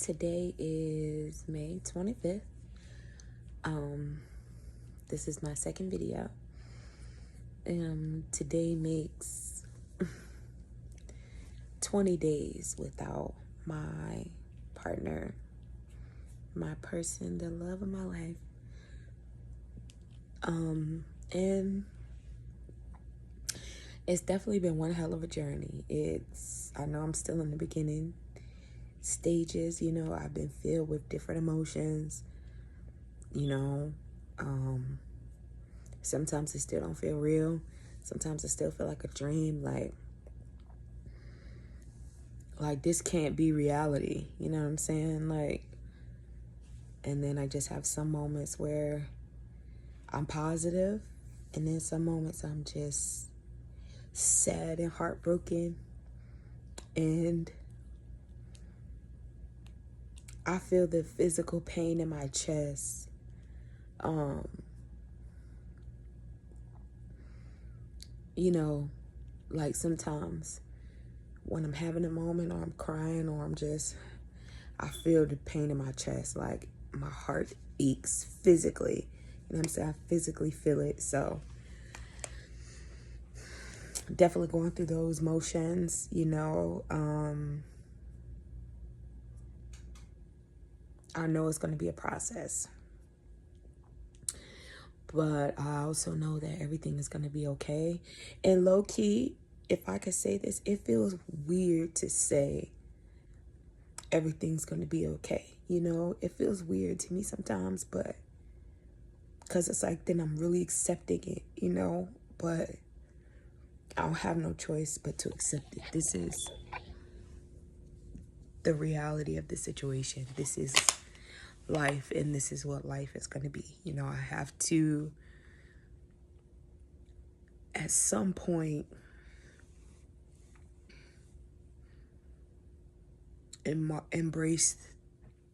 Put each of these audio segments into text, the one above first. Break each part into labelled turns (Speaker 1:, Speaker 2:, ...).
Speaker 1: Today is May 25th. This is my second video. Today makes 20 days without my partner, my person, the love of my life. And it's definitely been one hell of a journey. I know I'm still in the beginning stages, I've been filled with different emotions, sometimes it still don't feel real. Sometimes it still feel like a dream, like this can't be reality, you know what I'm saying? And then I just have some moments where I'm positive, and then some moments I'm just sad and heartbroken, and I feel the physical pain in my chest. Like sometimes when I'm having a moment or I'm crying or I feel the pain in my chest, like my heart aches physically. You know what I'm saying? I physically feel it. So definitely going through those motions, I know it's going to be a process. But I also know that everything is going to be okay. And low key, if I could say this, it feels weird to say everything's going to be okay. It feels weird to me sometimes, but because it's like, then I'm really accepting it, but I don't have no choice but to accept it. This is the reality of the situation. This is life, and this is what life is going to be. I have to, at some point, embrace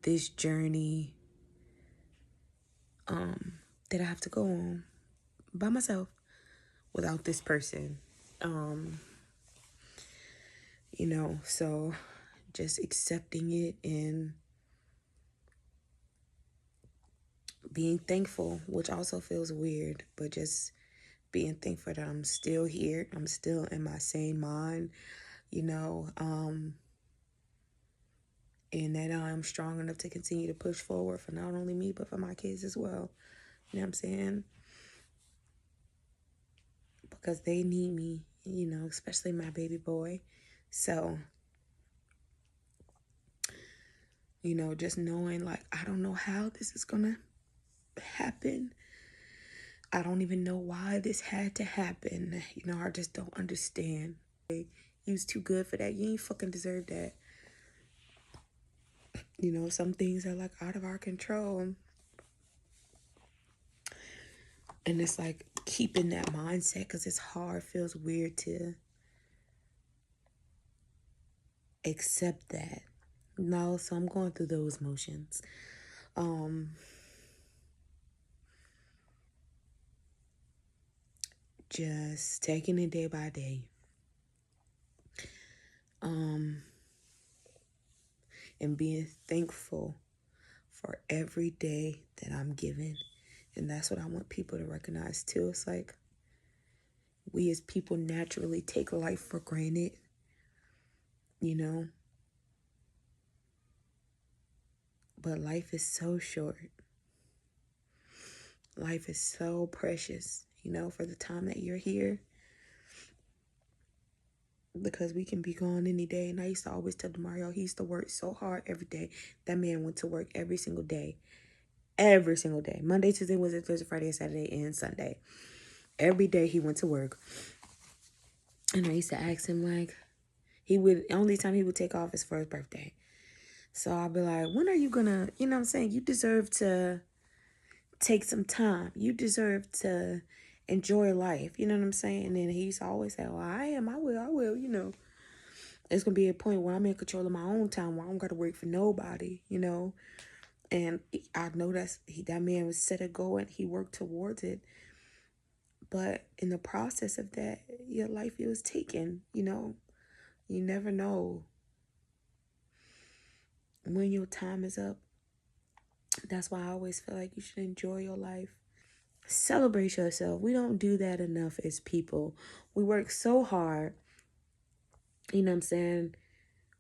Speaker 1: this journey that I have to go on by myself without this person. So just accepting it and being thankful, which also feels weird, but just being thankful that I'm still here. I'm still in my sane mind, and that I'm strong enough to continue to push forward for not only me, but for my kids as well. You know what I'm saying? Because they need me, especially my baby boy. So, just knowing, I don't know how this is going to happen. I don't even know why this had to happen. I just don't understand. You was too good for that. You ain't fucking deserve that. Some things are out of our control. And it's keeping that mindset, because it's hard, feels weird to accept that. So I'm going through those motions. Just taking it day by day. And being thankful for every day that I'm given. And that's what I want people to recognize too. It's we as people naturally take life for granted, but life is so short. Life is so precious, for the time that you're here, because we can be gone any day. And I used to always tell Damario, he used to work so hard every day. That man went to work every single day. Every single day. Monday, Tuesday, Wednesday, Thursday, Friday, Saturday, and Sunday. Every day he went to work. And I used to ask him, only time he would take off is for his birthday. So I'd be like, when are you gonna, you know what I'm saying? You deserve to take some time. You deserve to enjoy life. You know what I'm saying? And then he used to always say, well, I will. It's gonna be a point where I'm in control of my own time, where I don't gotta work for nobody, And I know that man was set a goal and he worked towards it. But in the process of that, your life was taken, You never know when your time is up, that's why I always feel like you should enjoy your life. Celebrate yourself. We don't do that enough as people. We work so hard. You know what I'm saying?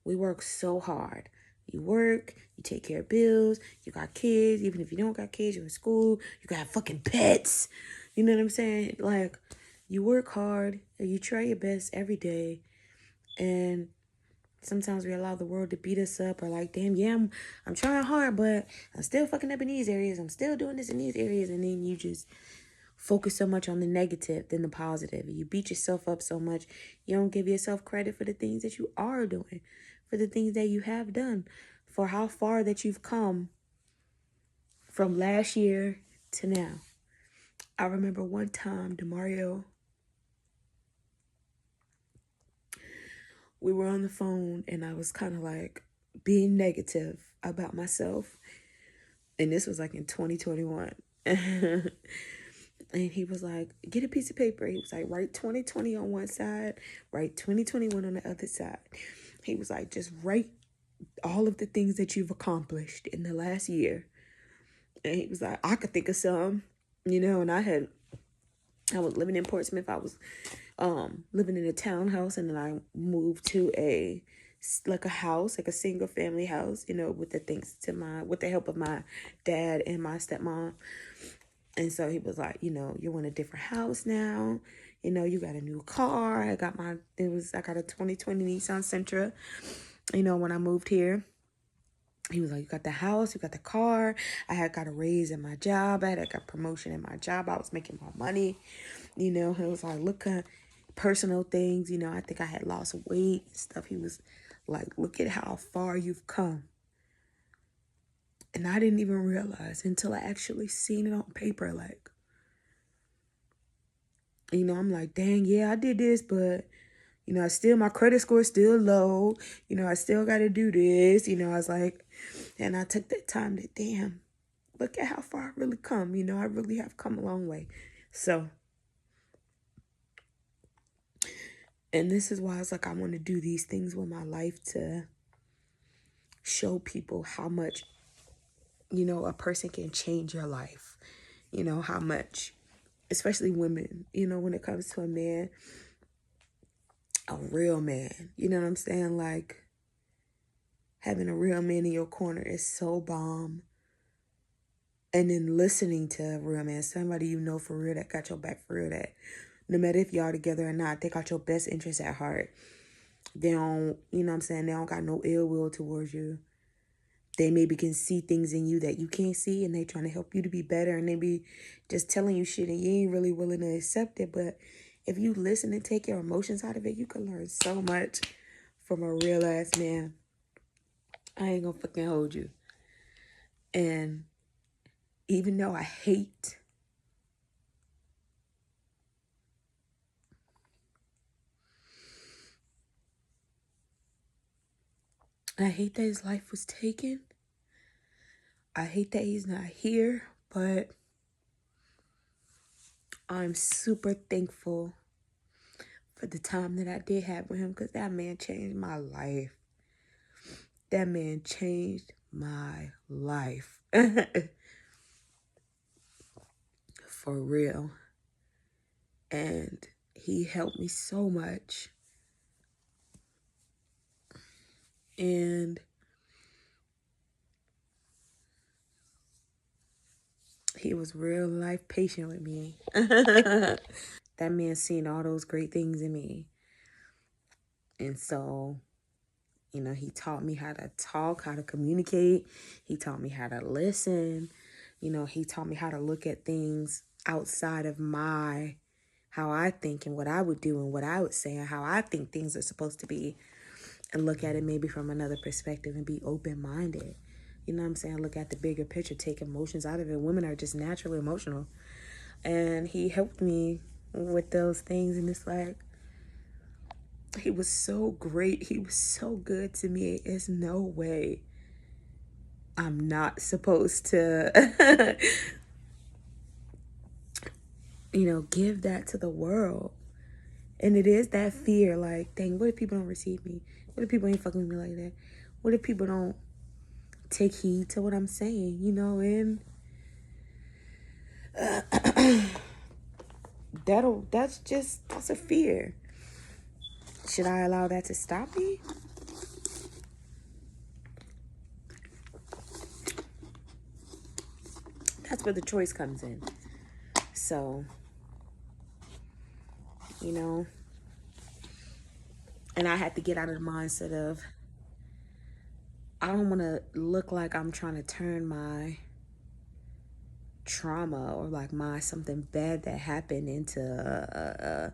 Speaker 1: We work so hard. You work, you take care of bills, you got kids. Even if you don't got kids, you're in school, you got fucking pets. You know what I'm saying? Like, you work hard and you try your best every day. And sometimes we allow the world to beat us up, or like, damn, yeah, I'm trying hard, but I'm still fucking up in these areas. I'm still doing this in these areas. And then you just focus so much on the negative than the positive. You beat yourself up so much, you don't give yourself credit for the things that you are doing, for the things that you have done, for how far that you've come from last year to now. I remember one time, Damario, we were on the phone and I was kind of like being negative about myself. And this was like in 2021. And he was like, get a piece of paper. He was like, write 2020 on one side, write 2021 on the other side. He was like, just write all of the things that you've accomplished in the last year. And he was like, I could think of some, and I was living in Portsmouth. I was living in a townhouse, and then I moved to a house, like a single family house, with the help of my dad and my stepmom. And so he was like, you're in a different house now. You got a new car. I got a 2020 Nissan Sentra, when I moved here. He was like, you got the house, you got the car. I had got a raise in my job. I got a promotion in my job. I was making more money. It was like, look at personal things. I think I had lost weight and stuff. He was like, look at how far you've come. And I didn't even realize until I actually seen it on paper. Like, I'm like, dang, yeah, I did this, but, my credit score is still low. I still got to do this. I was like, and I took that time to, damn, look at how far I really come. I really have come a long way. So, and this is why it's like I want to do these things with my life to show people how much, a person can change your life. How much, especially women, when it comes to a man, a real man, you know what I'm saying? Like, having a real man in your corner is so bomb. And then listening to a real man, somebody for real that got your back for real, that no matter if y'all together or not, they got your best interest at heart. They don't, they don't got no ill will towards you. They maybe can see things in you that you can't see, and they trying to help you to be better, and they be just telling you shit and you ain't really willing to accept it. But if you listen and take your emotions out of it, you can learn so much from a real ass man. I ain't gonna fucking hold you. And even though I hate that his life was taken. I hate that he's not here, but I'm super thankful for the time that I did have with him, because that man changed my life. That man changed my life. For real. And he helped me so much. And he was real life patient with me. That man seen all those great things in me. And so, he taught me how to talk, how to communicate. He taught me how to listen. He taught me how to look at things outside of how I think and what I would do and what I would say and how I think things are supposed to be, and look at it maybe from another perspective and be open-minded. You know what I'm saying? Look at the bigger picture, take emotions out of it. Women are just naturally emotional. And he helped me with those things, and it's like, he was so great. He was so good to me. There's no way I'm not supposed to, give that to the world. And it is that fear, like, dang, what if people don't receive me? What if people ain't fucking with me like that? What if people don't take heed to what I'm saying, you know, and that's a fear. Should I allow that to stop me? That's where the choice comes in. So, you know, and I had to get out of the mindset of, I don't want to look like I'm trying to turn my trauma or like my something bad that happened into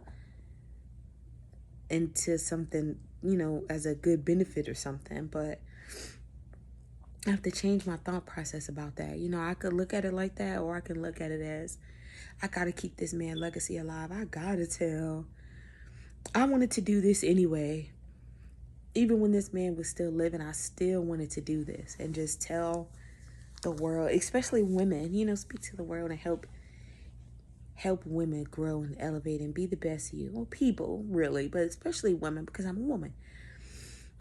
Speaker 1: something, you know, as a good benefit or something. But I have to change my thought process about that. You know, I could look at it like that, or I can look at it as, I gotta keep this man's legacy alive. I gotta tell. I wanted to do this anyway. Even when this man was still living, I still wanted to do this and just tell the world, especially women, you know, speak to the world and help women grow and elevate and be the best you. Well, people, really, but especially women, because I'm a woman.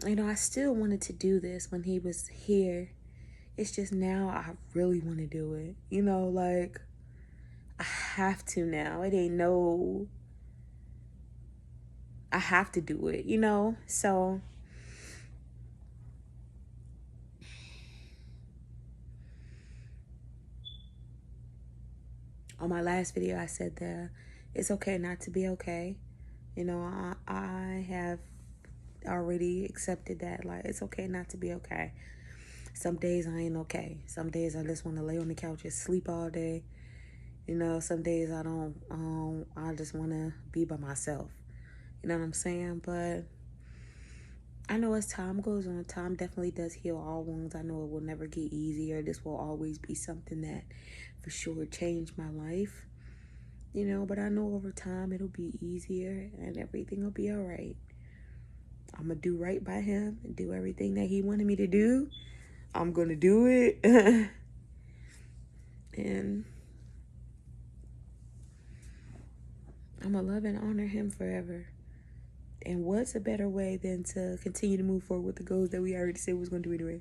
Speaker 1: You know, I still wanted to do this when he was here. It's just now I really want to do it. You know, like, I have to now. It ain't no, I have to do it, you know? So, on my last video, I said that it's okay not to be okay. You know, I have already accepted that. Like, it's okay not to be okay. Some days I ain't okay. Some days I just want to lay on the couch and sleep all day. You know, some days I don't, I just want to be by myself. You know what I'm saying? But I know as time goes on, time definitely does heal all wounds. I know it will never get easier. This will always be something that for sure changed my life. You know, but I know over time it'll be easier and everything will be all right. I'm going to do right by him and do everything that he wanted me to do. I'm going to do it. And I'm going to love and honor him forever. And what's a better way than to continue to move forward with the goals that we already said we was going to do anyway?